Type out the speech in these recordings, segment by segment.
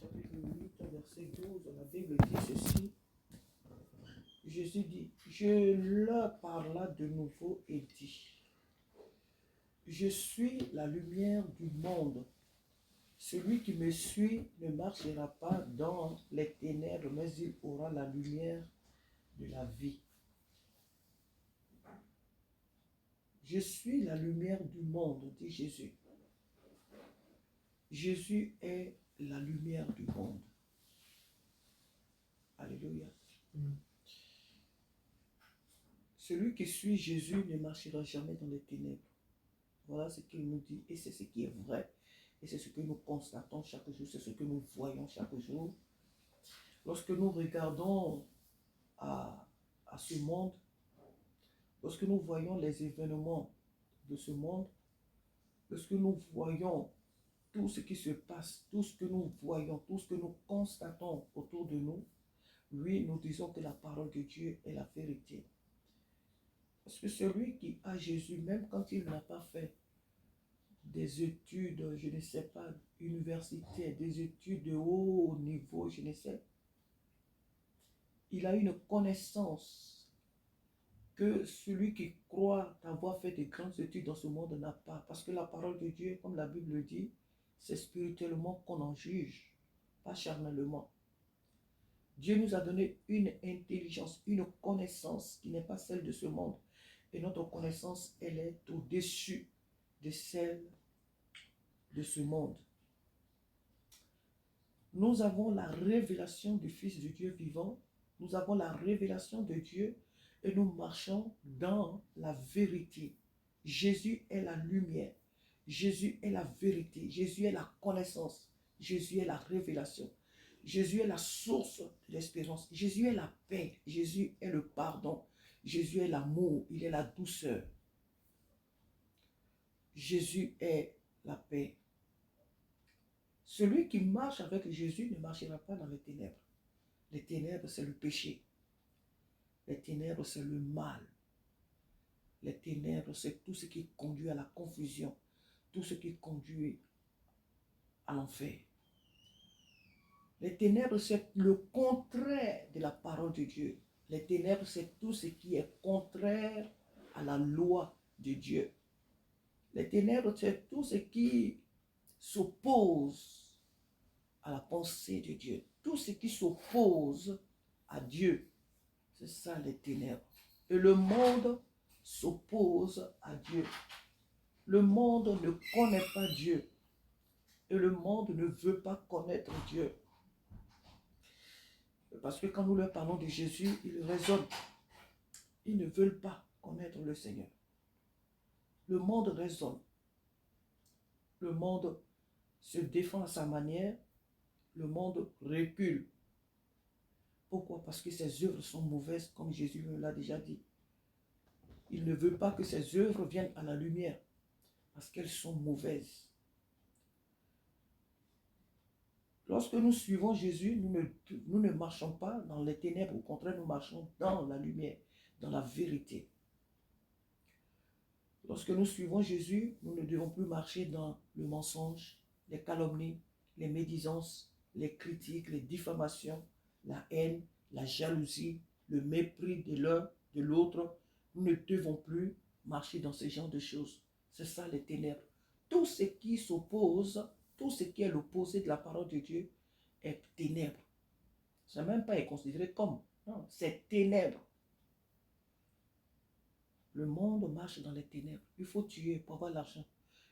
chapitre 8, verset 12, la Bible dit ceci. Jésus dit, je leur parla de nouveau et dit, je suis la lumière du monde. Celui qui me suit ne marchera pas dans les ténèbres, mais il aura la lumière de la vie. Je suis la lumière du monde, dit Jésus. Jésus est la lumière du monde. Alléluia. Celui qui suit Jésus ne marchera jamais dans les ténèbres. Voilà ce qu'il nous dit et c'est ce qui est vrai. Et c'est ce que nous constatons chaque jour, c'est ce que nous voyons chaque jour. Lorsque nous regardons à ce monde, lorsque nous voyons les événements de ce monde, lorsque nous voyons tout ce qui se passe, tout ce que nous voyons, tout ce que nous constatons autour de nous, oui, nous disons que la parole de Dieu est la vérité. Parce que celui qui a Jésus, même quand il n'a pas fait des études, je ne sais pas, universitaires, des études de haut niveau, je ne sais, il a une connaissance que celui qui croit avoir fait des grandes études dans ce monde n'a pas. Parce que la parole de Dieu, comme la Bible le dit, c'est spirituellement qu'on en juge, pas charnellement. Dieu nous a donné une intelligence, une connaissance qui n'est pas celle de ce monde. Et notre connaissance, elle est au-dessus de celle de ce monde. Nous avons la révélation du Fils de Dieu vivant. Nous avons la révélation de Dieu et nous marchons dans la vérité. Jésus est la lumière. Jésus est la vérité. Jésus est la connaissance. Jésus est la révélation. Jésus est la source de l'espérance. Jésus est la paix. Jésus est le pardon. Jésus est l'amour. Il est la douceur. Jésus est la paix. Celui qui marche avec Jésus ne marchera pas dans les ténèbres. Les ténèbres, c'est le péché. Les ténèbres, c'est le mal. Les ténèbres, c'est tout ce qui conduit à la confusion. Tout ce qui conduit à l'enfer. Les ténèbres, c'est le contraire de la parole de Dieu. Les ténèbres, c'est tout ce qui est contraire à la loi de Dieu. Les ténèbres, c'est tout ce qui s'oppose à la pensée de Dieu. Tout ce qui s'oppose à Dieu. C'est ça les ténèbres. Et le monde s'oppose à Dieu. Le monde ne connaît pas Dieu. Et le monde ne veut pas connaître Dieu. Parce que quand nous leur parlons de Jésus, ils raisonnent. Ils ne veulent pas connaître le Seigneur. Le monde raisonne. Le monde se défend à sa manière. Le monde recule. Pourquoi? Parce que ses œuvres sont mauvaises, comme Jésus l'a déjà dit. Il ne veut pas que ses œuvres viennent à la lumière, parce qu'elles sont mauvaises. Lorsque nous suivons Jésus, nous ne marchons pas dans les ténèbres, au contraire, nous marchons dans la lumière, dans la vérité. Lorsque nous suivons Jésus, nous ne devons plus marcher dans le mensonge, les calomnies, les médisances, les critiques, les diffamations, la haine, la jalousie, le mépris de l'un, de l'autre. Nous ne devons plus marcher dans ce genre de choses. C'est ça les ténèbres. Tout ce qui s'oppose, tout ce qui est l'opposé de la parole de Dieu est ténèbres. Ça même pas est considéré comme. Non, c'est ténèbres. Le monde marche dans les ténèbres. Il faut tuer pour avoir l'argent.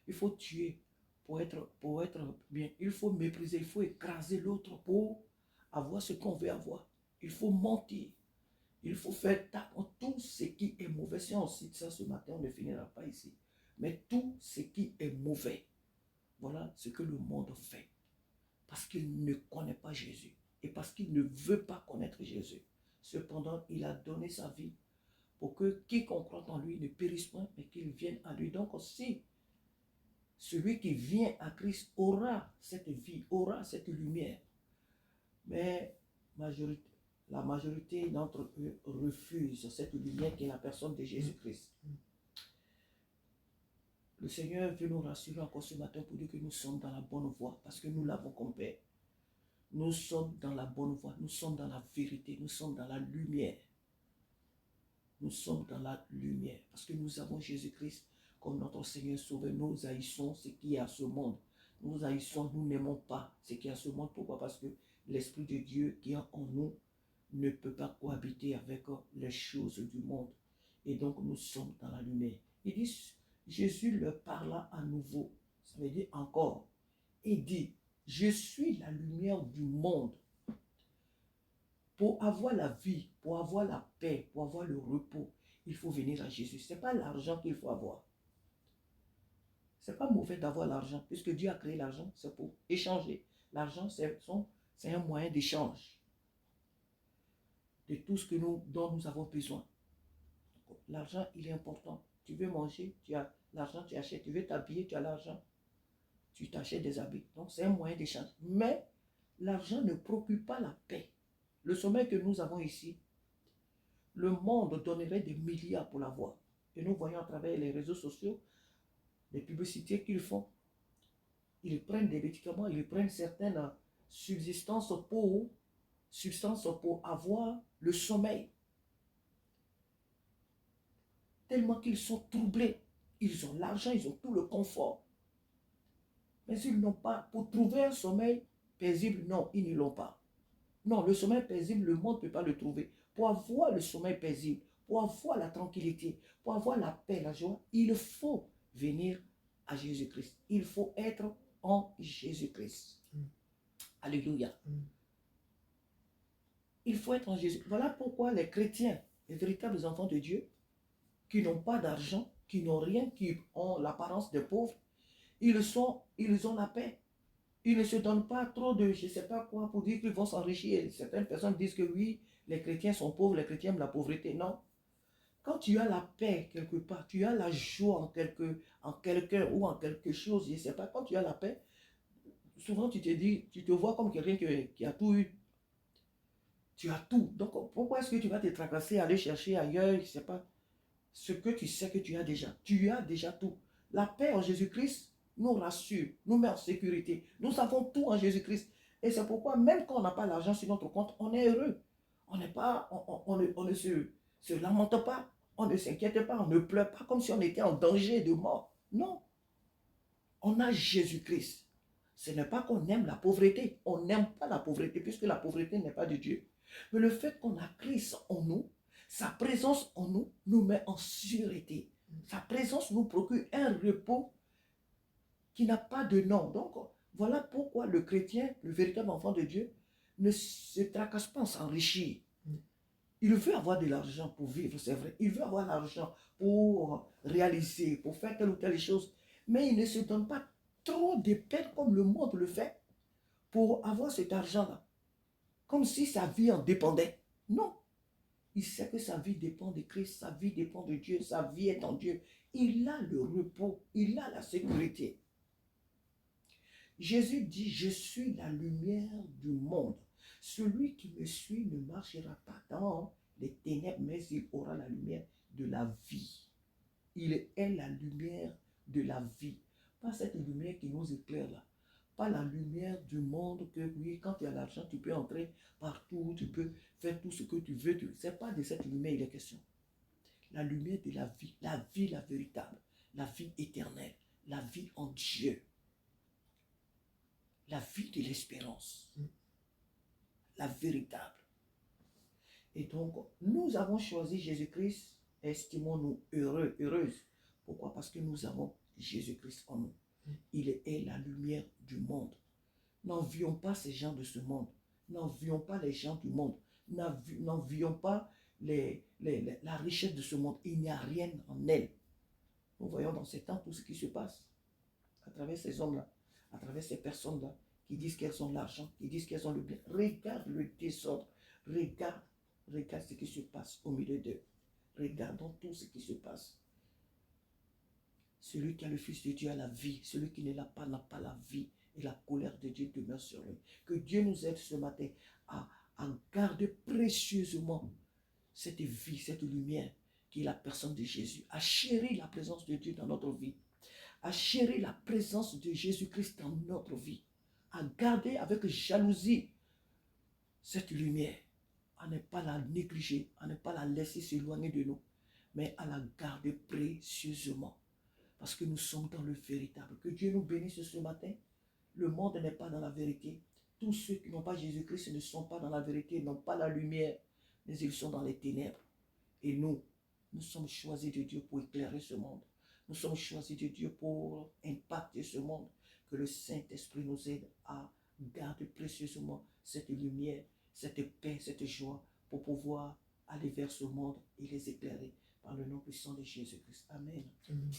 Il faut tuer pour être bien. Il faut mépriser, il faut écraser l'autre pour avoir ce qu'on veut avoir. Il faut mentir. Il faut faire tout ce qui est mauvais. Si on cite ça ce matin, on ne finira pas ici. Mais tout ce qui est mauvais, voilà ce que le monde fait. Parce qu'il ne connaît pas Jésus. Et parce qu'il ne veut pas connaître Jésus. Cependant, il a donné sa vie pour que quiconque croit en lui ne périsse point, mais qu'il vienne à lui. Donc aussi, celui qui vient à Christ aura cette vie, aura cette lumière. Mais la majorité d'entre eux refusent cette lumière qui est la personne de Jésus-Christ. Le Seigneur veut nous rassurer encore ce matin pour dire que nous sommes dans la bonne voie parce que nous l'avons comme Père. Nous sommes dans la bonne voie, nous sommes dans la vérité, nous sommes dans la lumière. Nous sommes dans la lumière parce que nous avons Jésus-Christ comme notre Seigneur Sauveur. Nous haïssons ce qui est à ce monde. Nous haïssons, nous n'aimons pas ce qui est à ce monde. Pourquoi? Parce que l'Esprit de Dieu qui est en nous ne peut pas cohabiter avec les choses du monde. Et donc nous sommes dans la lumière. Il dit, Jésus leur parla à nouveau. Ça veut dire encore. Il dit, je suis la lumière du monde. Pour avoir la vie, pour avoir la paix, pour avoir le repos, il faut venir à Jésus. Ce n'est pas l'argent qu'il faut avoir. Ce n'est pas mauvais d'avoir l'argent, puisque Dieu a créé l'argent, c'est pour échanger. L'argent, c'est un moyen d'échange de tout ce dont nous avons besoin. L'argent, il est important. Tu veux manger, tu as l'argent, tu achètes. Tu veux t'habiller, tu as l'argent, tu t'achètes des habits. Donc, c'est un moyen d'échange. Mais l'argent ne procure pas la paix. Le sommeil que nous avons ici, le monde donnerait des milliards pour l'avoir. Et nous voyons à travers les réseaux sociaux, les publicités qu'ils font. Ils prennent des médicaments, ils prennent certaines substances pour avoir le sommeil. Tellement qu'ils sont troublés. Ils ont l'argent, ils ont tout le confort. Mais ils n'ont pas, pour trouver un sommeil paisible, non, ils ne l'ont pas. Non, le sommeil paisible, le monde ne peut pas le trouver. Pour avoir le sommeil paisible, pour avoir la tranquillité, pour avoir la paix, la joie, il faut venir à Jésus-Christ. Il faut être en Jésus-Christ. Alléluia. Il faut être en Jésus. Voilà pourquoi les chrétiens, les véritables enfants de Dieu, qui n'ont pas d'argent, qui n'ont rien, qui ont l'apparence des pauvres, ils ont la paix. Ils ne se donnent pas trop de je ne sais pas quoi pour dire qu'ils vont s'enrichir. Certaines personnes disent que oui, les chrétiens sont pauvres, les chrétiens aiment la pauvreté. Non. Quand tu as la paix quelque part, tu as la joie en quelqu'un ou en quelque chose, je ne sais pas, quand tu as la paix, souvent tu te dis, tu te vois comme quelqu'un qui a tout eu. Tu as tout. Donc pourquoi est-ce que tu vas te tracasser, aller chercher ailleurs, je ne sais pas, ce que tu sais que tu as déjà. Tu as déjà tout. La paix en Jésus-Christ nous rassure, nous met en sécurité. Nous avons tout en Jésus-Christ. Et c'est pourquoi même quand on n'a pas l'argent sur notre compte, on est heureux. On n'est pas, on ne se lamente pas, on ne s'inquiète pas, on ne pleure pas comme si on était en danger de mort. Non. On a Jésus-Christ. Ce n'est pas qu'on aime la pauvreté. On n'aime pas la pauvreté puisque la pauvreté n'est pas de Dieu. Mais le fait qu'on a Christ en nous, sa présence en nous, nous met en sûreté. Sa présence nous procure un repos qui n'a pas de nom. Donc, voilà pourquoi le chrétien, le véritable enfant de Dieu, ne se tracasse pas à s'enrichir. Il veut avoir de l'argent pour vivre, c'est vrai. Il veut avoir l'argent pour réaliser, pour faire telle ou telle chose. Mais il ne se donne pas trop de peine comme le monde le fait pour avoir cet argent-là. Comme si sa vie en dépendait. Non. Il sait que sa vie dépend de Christ, sa vie dépend de Dieu, sa vie est en Dieu. Il a le repos, il a la sécurité. Jésus dit, je suis la lumière du monde. Celui qui me suit ne marchera pas dans les ténèbres, mais il aura la lumière de la vie. Il est la lumière de la vie. Pas cette lumière qui nous éclaire là. Pas la lumière du monde que oui, quand tu as l'argent, tu peux entrer partout, tu peux faire tout ce que tu veux. Ce n'est pas de cette lumière il est question. La lumière de la vie, la véritable, la vie éternelle, la vie en Dieu. La vie de l'espérance. La véritable. Et donc, nous avons choisi Jésus-Christ, estimons-nous heureux, heureuses. Pourquoi? Parce que nous avons Jésus-Christ en nous. Il est la lumière du monde. N'envions pas ces gens de ce monde. N'envions pas les gens du monde. N'envions pas la richesse de ce monde. Il n'y a rien en elle. Nous voyons dans ces temps tout ce qui se passe à travers ces hommes-là, à travers ces personnes-là qui disent qu'elles ont l'argent, qui disent qu'elles ont le bien. Regarde le désordre. Regarde ce qui se passe au milieu d'eux. Regardons tout ce qui se passe. Celui qui a le Fils de Dieu a la vie. Celui qui ne l'a pas n'a pas la vie. Et la colère de Dieu demeure sur lui. Que Dieu nous aide ce matin à garder précieusement cette vie, cette lumière qui est la personne de Jésus. À chérir la présence de Dieu dans notre vie. À chérir la présence de Jésus-Christ dans notre vie. À garder avec jalousie cette lumière, à ne pas la négliger, à ne pas la laisser s'éloigner de nous, mais à la garder précieusement. Parce que nous sommes dans le véritable. Que Dieu nous bénisse ce matin. Le monde n'est pas dans la vérité. Tous ceux qui n'ont pas Jésus-Christ ne sont pas dans la vérité, n'ont pas la lumière, mais ils sont dans les ténèbres. Et nous sommes choisis de Dieu pour éclairer ce monde. Nous sommes choisis de Dieu pour impacter ce monde. Que le Saint-Esprit nous aide à garder précieusement cette lumière, cette paix, cette joie pour pouvoir aller vers ce monde et les éclairer par le nom puissant de Jésus-Christ. Amen. Amen.